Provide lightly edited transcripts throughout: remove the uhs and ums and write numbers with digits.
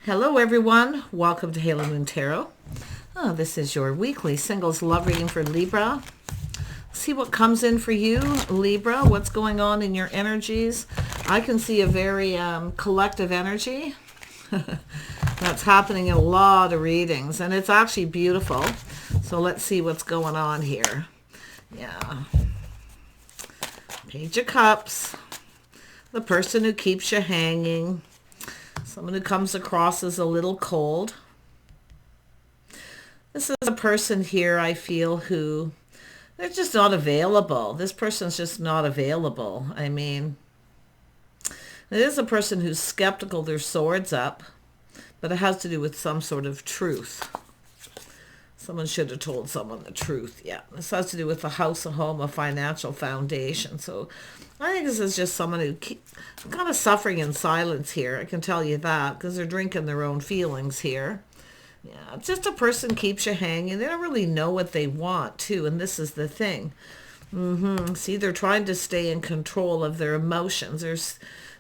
Hello everyone, welcome to Halo Moon Tarot. This is your weekly singles love reading for Libra. See what comes in for you, Libra. What's going on in your energies? I can see a very collective energy that's happening in a lot of readings, and it's actually beautiful. So let's see what's going on here. Yeah. Page of Cups. The person who keeps you hanging. Someone who comes across as a little cold. This is a person here, I feel, who they're just not available. This person's just not available. I mean, it is a person who's skeptical, their sword's up, but it has to do with some sort of truth. Someone should have told someone the truth. Yeah, this has to do with a house, a home, a financial foundation. So I think this is just someone who kind of suffering in silence here. I can tell you that because they're drinking their own feelings here. Yeah, it's just a person keeps you hanging. They don't really know what they want too, and this is the thing. See, they're trying to stay in control of their emotions.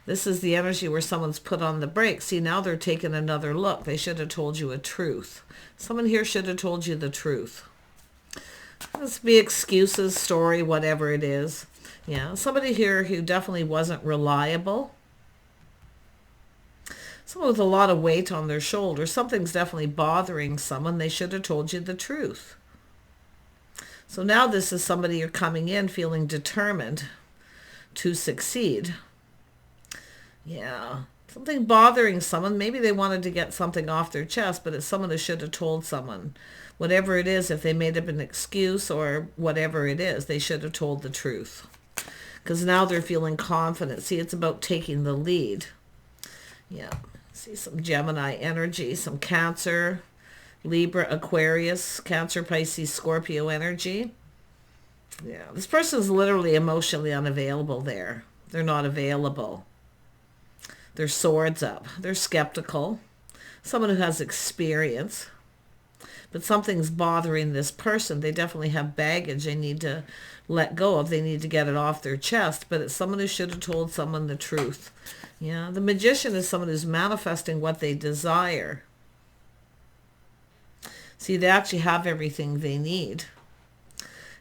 This is the energy where someone's put on the brakes. See, now they're taking another look. They should have told you a truth. Someone here should have told you the truth. This be excuses, story, whatever it is. Yeah, somebody here who definitely wasn't reliable. Someone with a lot of weight on their shoulders. Something's definitely bothering someone. They should have told you the truth. So now this is somebody you're coming in feeling determined to succeed. Yeah, something bothering someone. Maybe they wanted to get something off their chest, but it's someone who should have told someone. Whatever it is, if they made up an excuse or whatever it is, they should have told the truth. Because now they're feeling confident. See, it's about taking the lead. Yeah, see some Gemini energy, some Cancer, Libra, Aquarius, Cancer, Pisces, Scorpio energy. Yeah, this person's literally emotionally unavailable there. They're not available. Their swords up. They're skeptical. Someone who has experience. But something's bothering this person. They definitely have baggage they need to let go of. They need to get it off their chest. But it's someone who should have told someone the truth. Yeah, the Magician is someone who's manifesting what they desire. See, they actually have everything they need.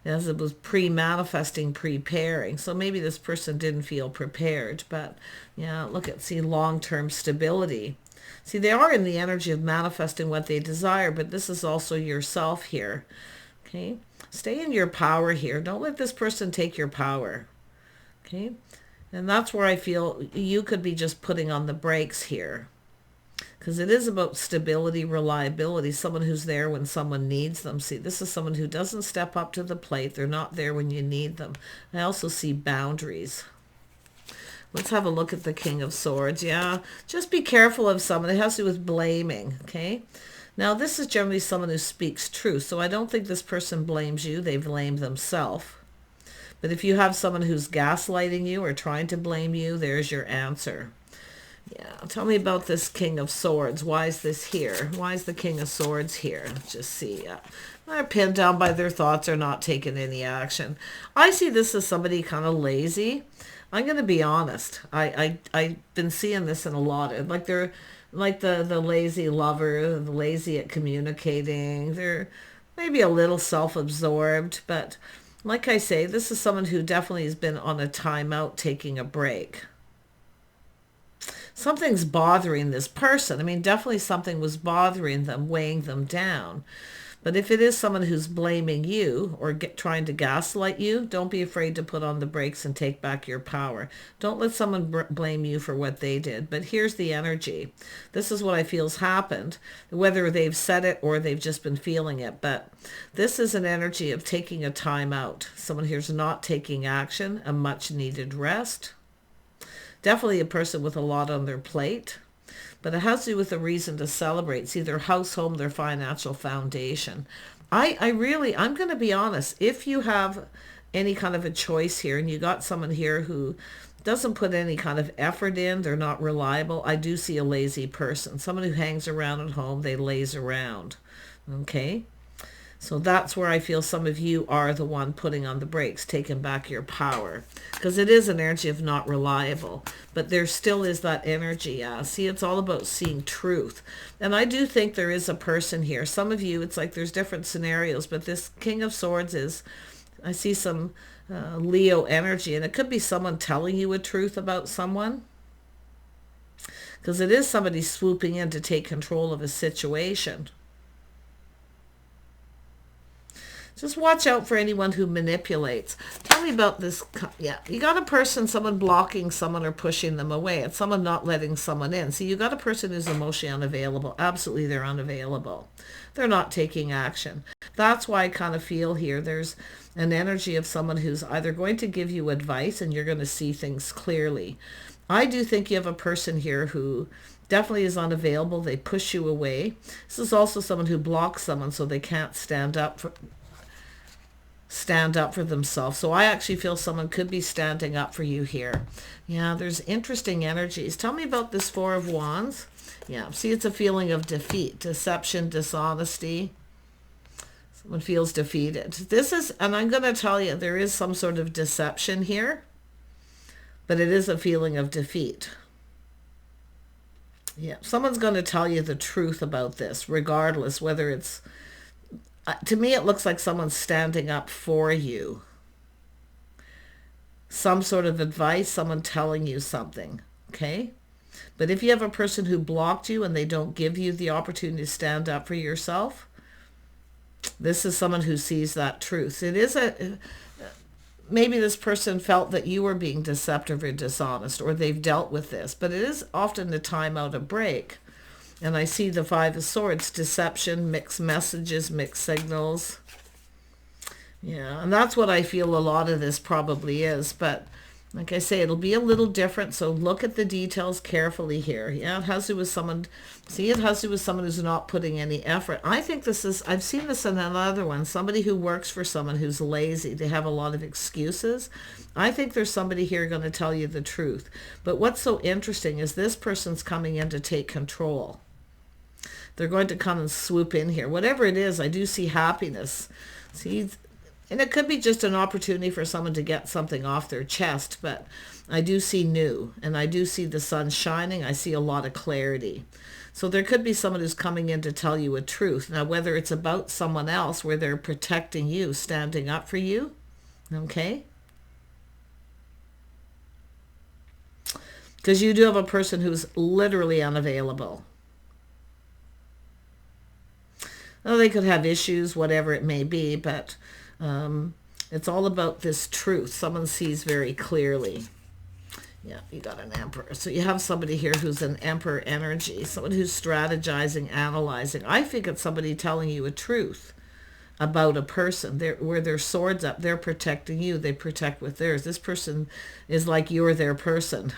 As it was pre-manifesting, preparing. So maybe this person didn't feel prepared. But, yeah, look at, see, long-term stability. See, they are in the energy of manifesting what they desire, but this is also yourself here. Okay? Stay in your power here. Don't let this person take your power. Okay? And that's where I feel you could be just putting on the brakes here. Because it is about stability, reliability, someone who's there when someone needs them. See, this is someone who doesn't step up to the plate. They're not there when you need them. I also see boundaries. Let's have a look at the King of Swords. Yeah, just be careful of someone. It has to do with blaming, okay? Now, this is generally someone who speaks truth, so I don't think this person blames you. They blame themselves. But if you have someone who's gaslighting you or trying to blame you, there's your answer. Yeah, tell me about this King of Swords. Why is this here? Why is the King of Swords here? Just see. They're pinned down by their thoughts or not taking any action. I see this as somebody kind of lazy. I'm going to be honest. I've been seeing this in a lot. Like they're like the lazy lover, the lazy at communicating. They're maybe a little self-absorbed. But like I say, this is someone who definitely has been on a timeout, taking a break. Something's bothering this person. I mean, definitely something was bothering them, weighing them down. But if it is someone who's blaming you or trying to gaslight you, don't be afraid to put on the brakes and take back your power. Don't let someone blame you for what they did. But here's the energy. This is what I feel has happened, whether they've said it or they've just been feeling it. But this is an energy of taking a time out. Someone here's not taking action, a much needed rest. Definitely a person with a lot on their plate. But it has to do with a reason to celebrate. See, their house, home, their financial foundation. I'm going to be honest. If you have any kind of a choice here and you got someone here who doesn't put any kind of effort in, they're not reliable, I do see a lazy person. Someone who hangs around at home, they laze around. Okay? So that's where I feel some of you are the one putting on the brakes, taking back your power. Because it is an energy of not reliable. But there still is that energy. See, it's all about seeing truth. And I do think there is a person here. Some of you, it's like there's different scenarios. But this King of Swords is, I see some Leo energy. And it could be someone telling you a truth about someone. Because it is somebody swooping in to take control of a situation. Just watch out for anyone who manipulates. Tell me about this. Yeah, you got a person, someone blocking someone or pushing them away. It's someone not letting someone in. See, you got a person who's emotionally unavailable. Absolutely, they're unavailable. They're not taking action. That's why I kind of feel here there's an energy of someone who's either going to give you advice and you're going to see things clearly. I do think you have a person here who definitely is unavailable. They push you away. This is also someone who blocks someone so they can't stand up for themselves. So I actually feel someone could be standing up for you here. Yeah, there's interesting energies. Tell me about this Four of Wands. Yeah, see, it's a feeling of defeat, deception, dishonesty. Someone feels defeated. This is, and I'm going to tell you, there is some sort of deception here, but it is a feeling of defeat. Yeah, someone's going to tell you the truth about this, regardless whether it's, to me, it looks like someone's standing up for you. Some sort of advice, someone telling you something, okay? But if you have a person who blocked you and they don't give you the opportunity to stand up for yourself, this is someone who sees that truth. It is maybe this person felt that you were being deceptive or dishonest, or they've dealt with this, but it is often the time out, a break. And I see the Five of Swords, deception, mixed messages, mixed signals. Yeah, and that's what I feel a lot of this probably is. But like I say, it'll be a little different, so look at the details carefully here. Yeah, it has to do with someone, see, it has to do with someone who's not putting any effort. I think this is, I've seen this in another one, somebody who works for someone who's lazy. They have a lot of excuses. I think there's somebody here going to tell you the truth. But what's so interesting is this person's coming in to take control. They're going to come and swoop in here. Whatever it is, I do see happiness. See, and it could be just an opportunity for someone to get something off their chest, but I do see new, and I do see the sun shining. I see a lot of clarity. So there could be someone who's coming in to tell you a truth. Now, whether it's about someone else where they're protecting you, standing up for you, okay? Because you do have a person who's literally unavailable. Well, they could have issues, whatever it may be, but it's all about this truth. Someone sees very clearly. Yeah, you got an Emperor. So you have somebody here who's an Emperor energy, someone who's strategizing, analyzing. I think it's somebody telling you a truth about a person. Where their sword's up, they're protecting you. They protect with theirs. This person is like you're their person.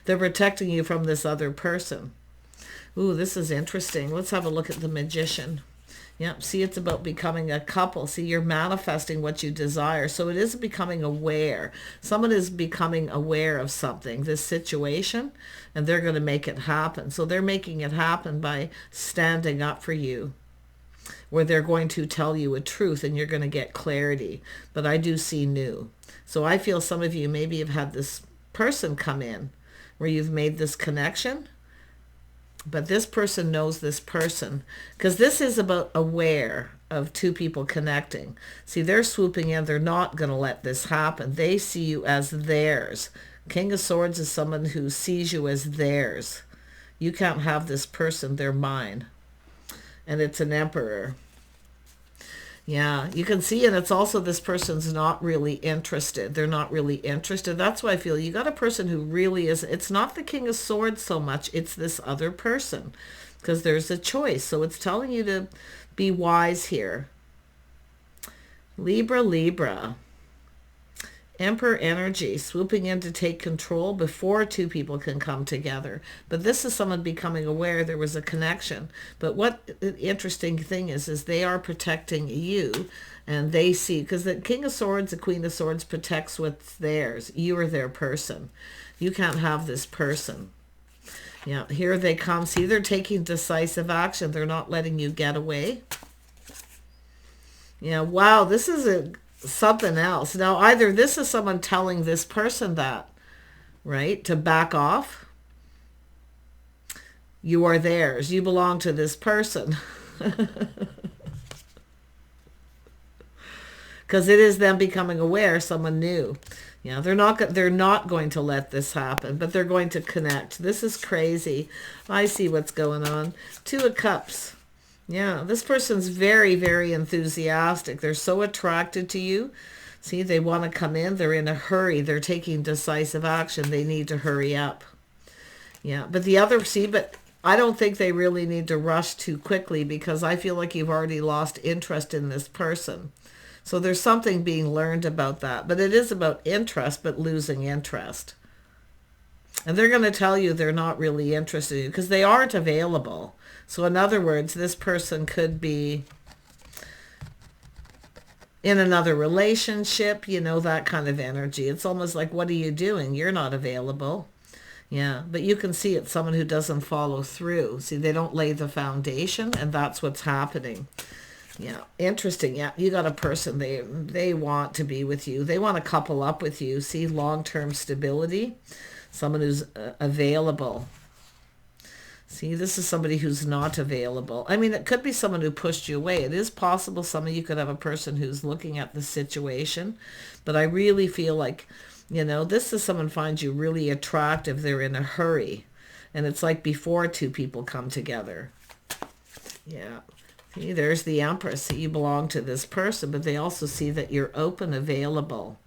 They're protecting you from this other person. Ooh, this is interesting. Let's have a look at the Magician. Yep, see, it's about becoming a couple. See, you're manifesting what you desire. So it is becoming aware. Someone is becoming aware of something, this situation, and they're going to make it happen. So they're making it happen by standing up for you, where they're going to tell you a truth and you're going to get clarity. But I do see new. So I feel some of you maybe have had this person come in where you've made this connection. But this person knows this person, because this is about aware of two people connecting. See, they're swooping in. They're not going to let this happen. They see you as theirs. King of Swords is someone who sees you as theirs. You can't have this person. They're mine. And it's an Emperor. Yeah, you can see, and it's also this person's not really interested. They're not really interested. That's why I feel you got a person who really is, it's not the King of Swords so much, it's this other person, because there's a choice. So it's telling you to be wise here. Libra. Emperor energy, swooping in to take control before two people can come together. But this is someone becoming aware there was a connection. But what the interesting thing is they are protecting you, and they see, because the King of Swords, the Queen of Swords protects what's theirs. You are their person. You can't have this person. Yeah, here they come. See, they're taking decisive action. They're not letting you get away. Yeah, wow, this is something else. Now, either this is someone telling this person that, right, to back off. You are theirs. You belong to this person. Because it is them becoming aware, someone new. Yeah, they're not going to let this happen, but they're going to connect. This is crazy. I see what's going on. Two of Cups. Yeah, this person's very, very enthusiastic. They're so attracted to you. See, they want to come in. They're in a hurry. They're taking decisive action. They need to hurry up. Yeah, but but I don't think they really need to rush too quickly, because I feel like you've already lost interest in this person. So there's something being learned about that. But it is about interest, but losing interest. And they're going to tell you they're not really interested in you because they aren't available. So in other words, this person could be in another relationship, that kind of energy. It's almost like, what are you doing? You're not available. Yeah, but you can see it's someone who doesn't follow through. See, they don't lay the foundation, and that's what's happening. Yeah, interesting. Yeah, you got a person, they want to be with you. They want to couple up with you. See, long-term stability. Someone who's available. See, this is somebody who's not available. I mean, it could be someone who pushed you away. It is possible you could have a person who's looking at the situation. But I really feel like, this is someone finds you really attractive. They're in a hurry. And it's like before two people come together. Yeah. See, there's the Empress. You belong to this person, but they also see that you're open, available.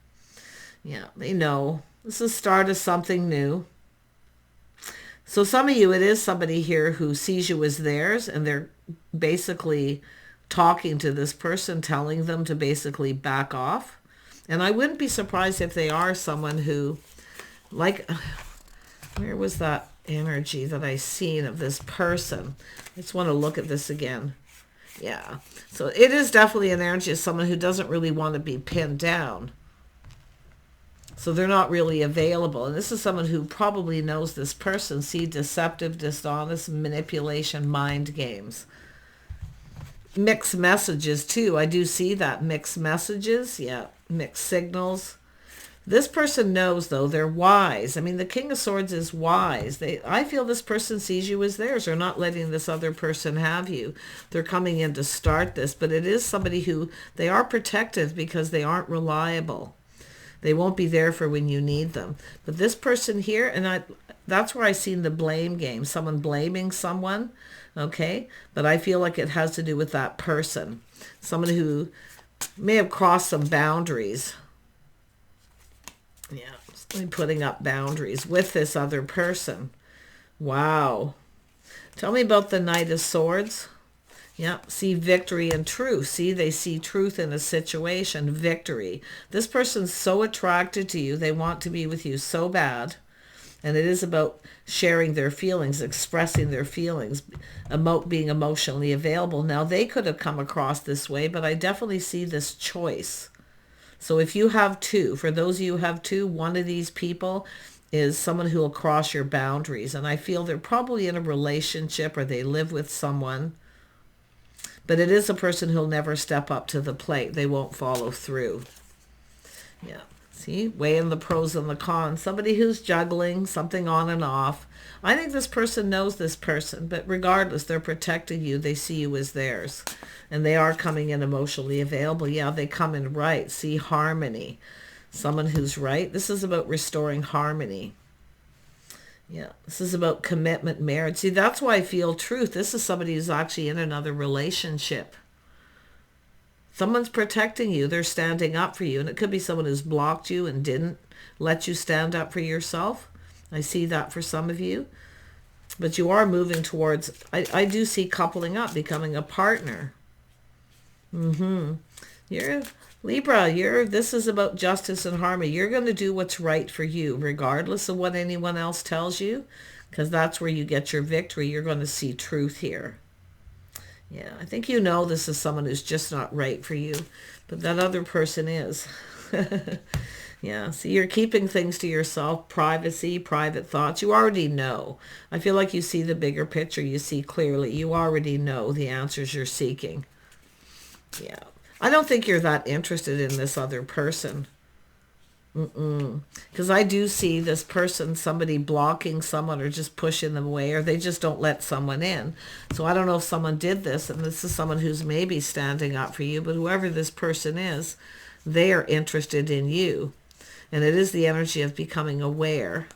Yeah, they know. This is the start of something new. So some of you, it is somebody here who sees you as theirs, and they're basically talking to this person, telling them to basically back off. And I wouldn't be surprised if they are someone who, like, where was that energy that I seen of this person? I just want to look at this again. Yeah. So it is definitely an energy of someone who doesn't really want to be pinned down. So they're not really available. And this is someone who probably knows this person. See, deceptive, dishonest, manipulation, mind games. Mixed messages too. I do see that. Mixed messages. Yeah. Mixed signals. This person knows, though, they're wise. I mean, the King of Swords is wise. I feel this person sees you as theirs. They're not letting this other person have you. They're coming in to start this. But it is somebody who, they are protective because they aren't reliable. They won't be there for when you need them. But this person here, and that's where I seen the blame game. Someone blaming someone, okay? But I feel like it has to do with that person. Someone who may have crossed some boundaries. Yeah, putting up boundaries with this other person. Wow. Tell me about the Knight of Swords. Yeah, see victory and truth. See, they see truth in a situation, victory. This person's so attracted to you. They want to be with you so bad. And it is about sharing their feelings, expressing their feelings, being emotionally available. Now, they could have come across this way, but I definitely see this choice. So if you have two, for those of you who have two, one of these people is someone who will cross your boundaries. And I feel they're probably in a relationship or they live with someone. But it is a person who'll never step up to the plate. They won't follow through. Yeah. See, weighing the pros and the cons. Somebody who's juggling something on and off. I think this person knows this person, but regardless, they're protecting you. They see you as theirs. And they are coming in emotionally available. Yeah, they come in right. See, harmony. Someone who's right. This is about restoring harmony. Yeah, this is about commitment, marriage. See, that's why I feel truth. This is somebody who's actually in another relationship. Someone's protecting you. They're standing up for you. And it could be someone who's blocked you and didn't let you stand up for yourself. I see that for some of you. But you are moving towards, I do see coupling up, becoming a partner. You're Libra, this is about justice and harmony. You're going to do what's right for you, regardless of what anyone else tells you, because that's where you get your victory. You're going to see truth here. Yeah, I think this is someone who's just not right for you, but that other person is. Yeah, see, you're keeping things to yourself, privacy, private thoughts. You already know. I feel like you see the bigger picture. You see clearly. You already know the answers you're seeking. Yeah. I don't think you're that interested in this other person. Because I do see this person, somebody blocking someone or just pushing them away, or they just don't let someone in. So I don't know if someone did this, and this is someone who's maybe standing up for you, but whoever this person is, they are interested in you. And it is the energy of becoming aware.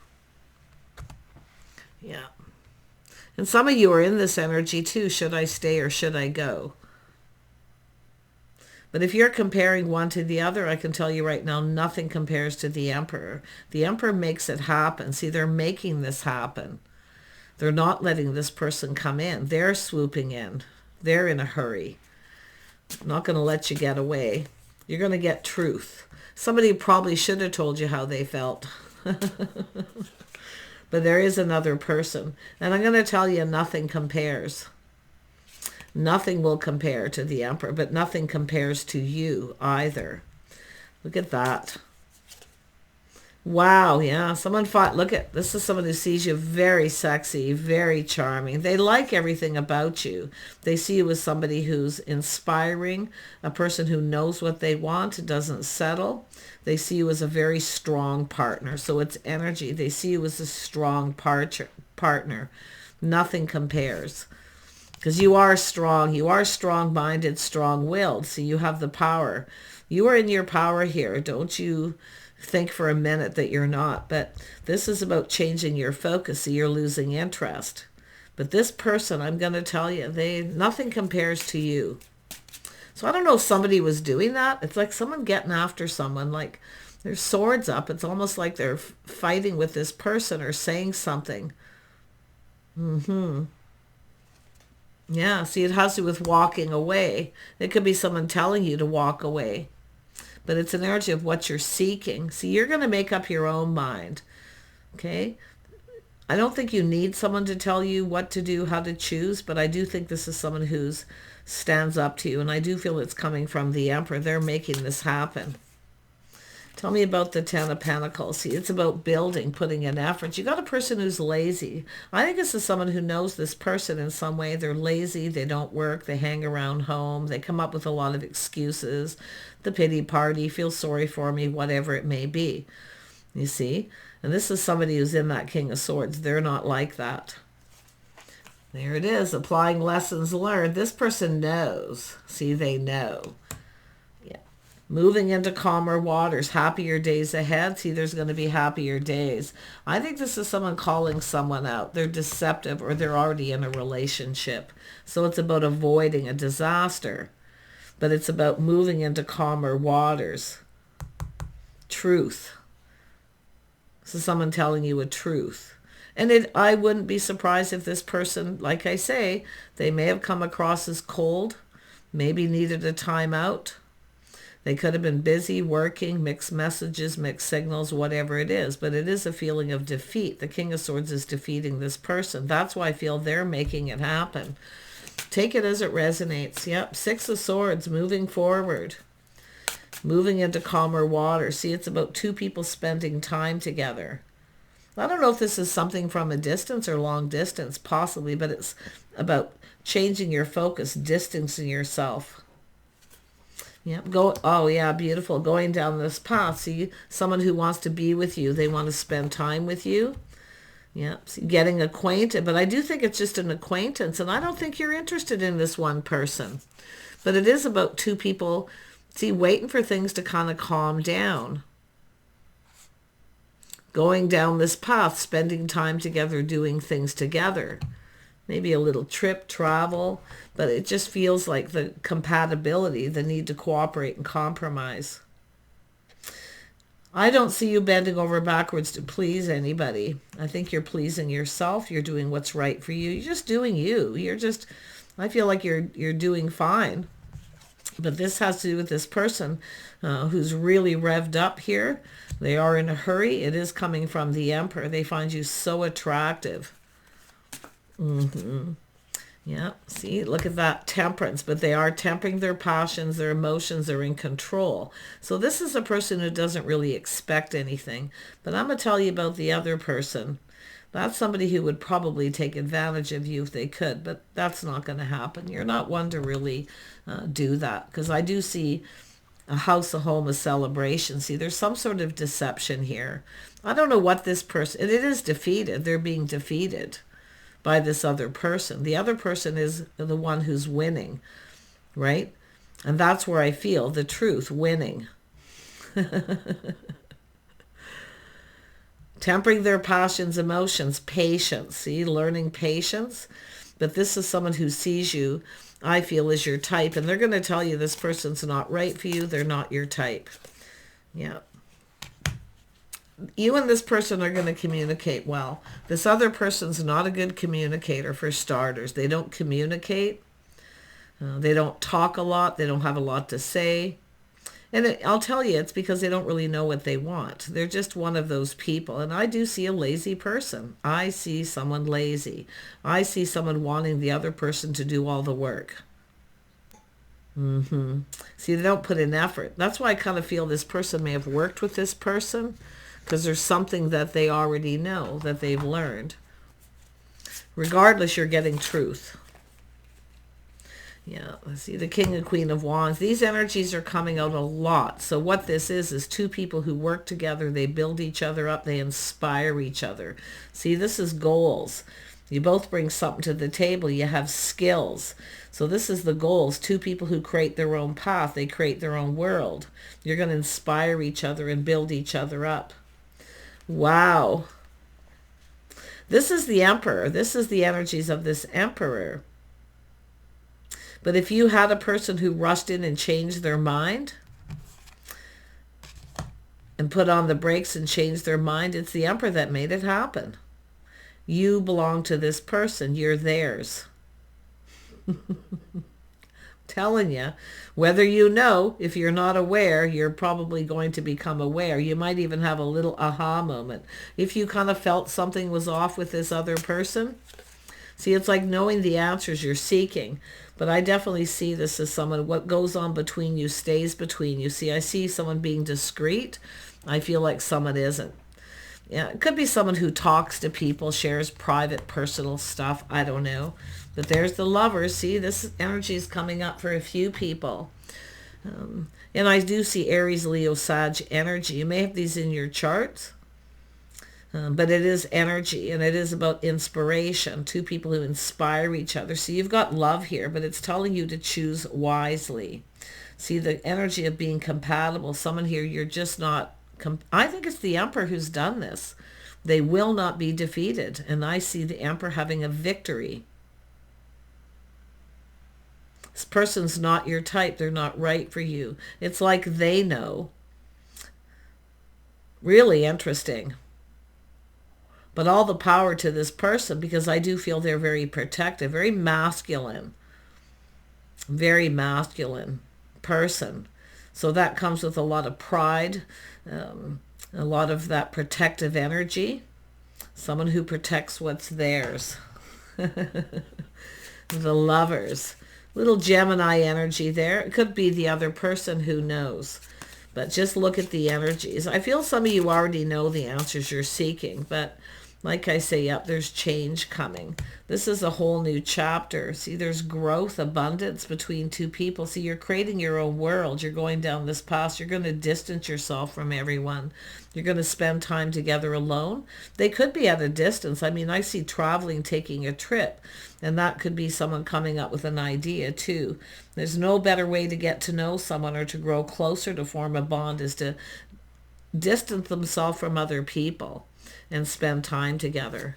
Yeah. And some of you are in this energy too. Should I stay or should I go? But if you're comparing one to the other, I can tell you right now, nothing compares to the Emperor. The Emperor makes it happen. See, they're making this happen. They're not letting this person come in. They're swooping in. They're in a hurry. I'm not going to let you get away. You're going to get truth. Somebody probably should have told you how they felt. But there is another person. And I'm going to tell you, nothing compares. Nothing will compare to the Emperor, but nothing compares to you either. Look at that. Wow, yeah, someone fought. Look at, this is someone who sees you very sexy, very charming. They like everything about you. They see you as somebody who's inspiring, a person who knows what they want, doesn't settle. They see you as a very strong partner. So it's energy. They see you as a strong partner. Nothing compares. Because you are strong. You are strong-minded, strong-willed. So you have the power. You are in your power here. Don't you think for a minute that you're not. But this is about changing your focus. So you're losing interest. But this person, I'm going to tell you, nothing compares to you. So I don't know if somebody was doing that. It's like someone getting after someone. Like there's swords up. It's almost like they're fighting with this person or saying something. Yeah, see, it has to do with walking away. It could be someone telling you to walk away. But it's an energy of what you're seeking. See, you're going to make up your own mind. Okay? I don't think you need someone to tell you what to do, how to choose, but I do think this is someone who's stands up to you, and I do feel it's coming from the Emperor. They're making this happen. Tell me about the Ten of Pentacles. See, it's about building, putting in effort. You got a person who's lazy. I think this is someone who knows this person in some way. They're lazy. They don't work. They hang around home. They come up with a lot of excuses. The pity party, feel sorry for me, whatever it may be. You see? And this is somebody who's in that King of Swords. They're not like that. There it is, applying lessons learned. This person knows. See, they know. Moving into calmer waters, happier days ahead. See, there's going to be happier days. I think this is someone calling someone out. They're deceptive or they're already in a relationship. So it's about avoiding a disaster. But it's about moving into calmer waters. Truth. This is someone telling you a truth. And I wouldn't be surprised if this person, like I say, they may have come across as cold, maybe needed a timeout. They could have been busy, working, mixed messages, mixed signals, whatever it is. But it is a feeling of defeat. The King of Swords is defeating this person. That's why I feel they're making it happen. Take it as it resonates. Yep, Six of Swords, moving forward. Moving into calmer water. See, it's about two people spending time together. I don't know if this is something from a distance or long distance, possibly, but it's about changing your focus, distancing yourself. Yeah, oh yeah, beautiful. Going down this path. See, someone who wants to be with you. They want to spend time with you. Yeah, see, getting acquainted. But I do think it's just an acquaintance. And I don't think you're interested in this one person. But it is about two people, see, waiting for things to kind of calm down. Going down this path, spending time together, doing things together. Maybe a little trip, travel, but it just feels like the compatibility, the need to cooperate and compromise. I don't see you bending over backwards to please anybody. I think you're pleasing yourself. You're doing what's right for you. You're just doing you. I feel like you're doing fine. But this has to do with this person who's really revved up here. They are in a hurry. It is coming from the Emperor. They find you so attractive. Yeah, see, look at that, temperance. But they are tempering their passions, their emotions, they're in control. So this is a person who doesn't really expect anything. But I'm going to tell you about the other person. That's somebody who would probably take advantage of you if they could, but that's not going to happen. You're not one to really do that, because I do see a house, a home, a celebration. See, there's some sort of deception here. I don't know what this person, and it is defeated. They're being defeated by this other person. The other person is the one who's winning, right? And that's where I feel the truth, winning. Tempering their passions, emotions, patience. See, learning patience. But this is someone who sees you, I feel, as your type. And they're going to tell you this person's not right for you. They're not your type. Yeah. You and this person are going to communicate well. This other person's not a good communicator, for starters. They don't communicate. They don't talk a lot. They don't have a lot to say. And I'll tell you, it's because they don't really know what they want. They're just one of those people. And I do see a lazy person. I see someone lazy. I see someone wanting the other person to do all the work. See, they don't put in effort. That's why I kind of feel this person may have worked with this person, because there's something that they already know, that they've learned. Regardless, you're getting truth. Yeah, let's see, the King and Queen of Wands. These energies are coming out a lot. So what this is two people who work together. They build each other up. They inspire each other. See, this is goals. You both bring something to the table. You have skills. So this is the goals. Two people who create their own path. They create their own world. You're going to inspire each other and build each other up. Wow. This is the Emperor. This is the energies of this Emperor. But if you had a person who rushed in and changed their mind and put on the brakes and changed their mind, it's the Emperor that made it happen. You belong to this person. You're theirs. Telling you, whether you know, if you're not aware, you're probably going to become aware. You might even have a little aha moment. If you kind of felt something was off with this other person, see, it's like knowing the answers you're seeking. But I definitely see this as someone, what goes on between you stays between you. See, I see someone being discreet. I feel like someone isn't. Yeah, it could be someone who talks to people, shares private, personal stuff. I don't know. But there's the Lovers. See, this energy is coming up for a few people. And I do see Aries, Leo, Sag energy. You may have these in your charts. But it is energy, and it is about inspiration. Two people who inspire each other. So you've got love here, but it's telling you to choose wisely. See, the energy of being compatible. Someone here, you're just not... I think it's the Emperor who's done this. They will not be defeated. And I see the Emperor having a victory. This person's not your type. They're not right for you. It's like they know. Really interesting. But all the power to this person, because I do feel they're very protective, very masculine person. So that comes with a lot of pride, a lot of that protective energy. Someone who protects what's theirs. The Lovers. Little Gemini energy there. It could be the other person, who knows. But just look at the energies. I feel some of you already know the answers you're seeking, but like I say, yep, there's change coming. This is a whole new chapter. See, there's growth, abundance between two people. See, you're creating your own world. You're going down this path. You're going to distance yourself from everyone. You're going to spend time together alone. They could be at a distance. I mean, I see traveling, taking a trip, and that could be someone coming up with an idea too. There's no better way to get to know someone or to grow closer, to form a bond, is to distance themselves from other people and spend time together.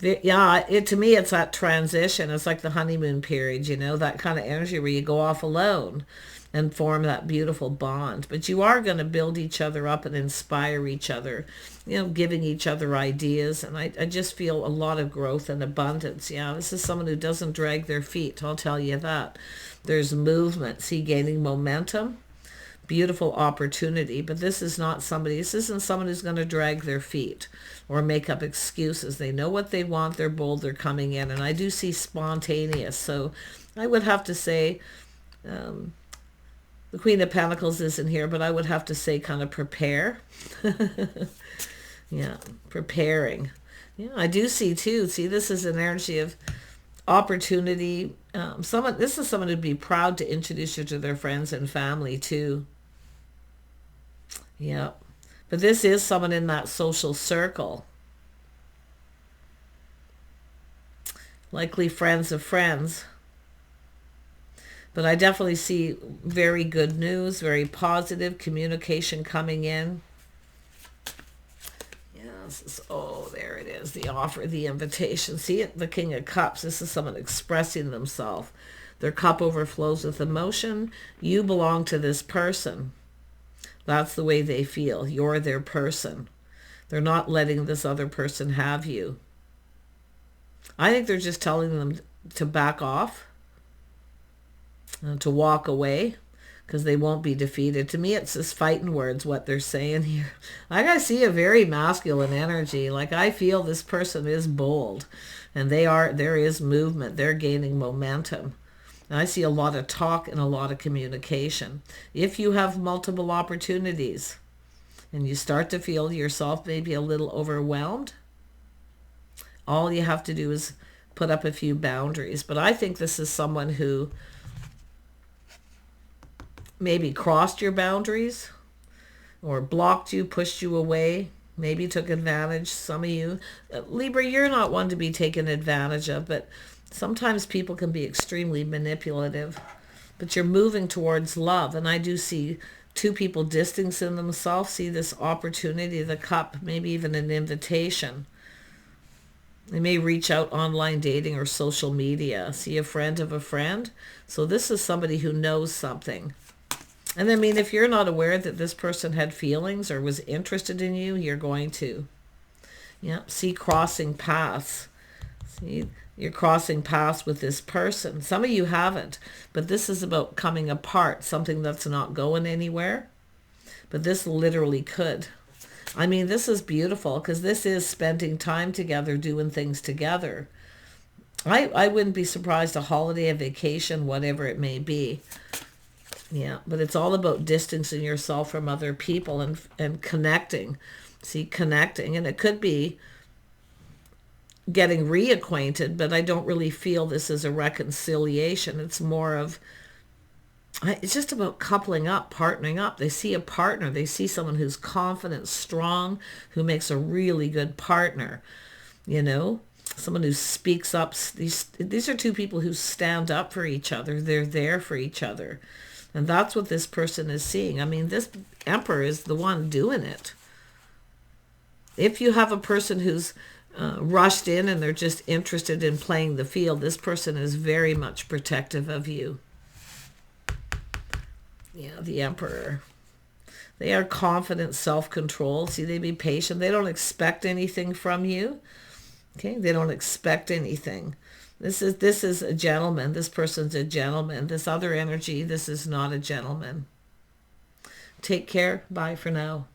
Yeah, to me, it's that transition. It's like the honeymoon period, you know, that kind of energy where you go off alone and form that beautiful bond. But you are going to build each other up and inspire each other, you know, giving each other ideas. And I just feel a lot of growth and abundance. Yeah, this is someone who doesn't drag their feet, I'll tell you that. There's movement. See, gaining momentum. Beautiful opportunity, but this isn't someone who's going to drag their feet or make up excuses. They know what they want. They're bold. They're coming in. And I do see spontaneous. So I would have to say the Queen of Pentacles isn't here, but I would have to say kind of prepare. Yeah, preparing. Yeah, I do see too. See, this is an energy of opportunity. This is someone who'd be proud to introduce you to their friends and family too. Yeah. But this is someone in that social circle. Likely friends of friends. But I definitely see very good news, very positive communication coming in. Yes. Oh, there it is. The offer, the invitation. See it? The King of Cups. This is someone expressing themselves. Their cup overflows with emotion. You belong to this person. That's the way they feel. You're their person. They're not letting this other person have you. I think they're just telling them to back off, to walk away, because they won't be defeated. To me, it's just fighting words, what they're saying here. I see a very masculine energy. Like, I feel this person is bold, and there is movement. They're gaining momentum. And I see a lot of talk and a lot of communication. If you have multiple opportunities and you start to feel yourself maybe a little overwhelmed, all you have to do is put up a few boundaries. But I think this is someone who maybe crossed your boundaries or blocked you, pushed you away, maybe took advantage. Some of you, Libra, you're not one to be taken advantage of, but sometimes people can be extremely manipulative. But you're moving towards love, and I do see two people distancing themselves. See this opportunity, the cup, maybe even an invitation. They may reach out online dating or social media. See a friend of a friend. So this is somebody who knows something. And I mean, if you're not aware that this person had feelings or was interested in you, you're going to. Yeah, see crossing paths. See, you're crossing paths with this person. Some of you haven't, but this is about coming apart, something that's not going anywhere. But this literally could. I mean, this is beautiful because this is spending time together, doing things together. I wouldn't be surprised, a holiday, a vacation, whatever it may be. Yeah, but it's all about distancing yourself from other people and connecting. See, connecting. And it could be getting reacquainted, but I don't really feel this is a reconciliation. It's more of, it's just about coupling up, partnering up. They see a partner. They see someone who's confident, strong, who makes a really good partner, you know? Someone who speaks up. These are two people who stand up for each other. They're there for each other. And that's what this person is seeing. I mean, this Emperor is the one doing it. If you have a person who's rushed in and they're just interested in playing the field, this person is very much protective of you. Yeah, the Emperor. They are confident, self-controlled. See, they be patient. They don't expect anything from you. Okay, they don't expect anything. This is a gentleman. This person's a gentleman. This other energy, this is not a gentleman. Take care. Bye for now.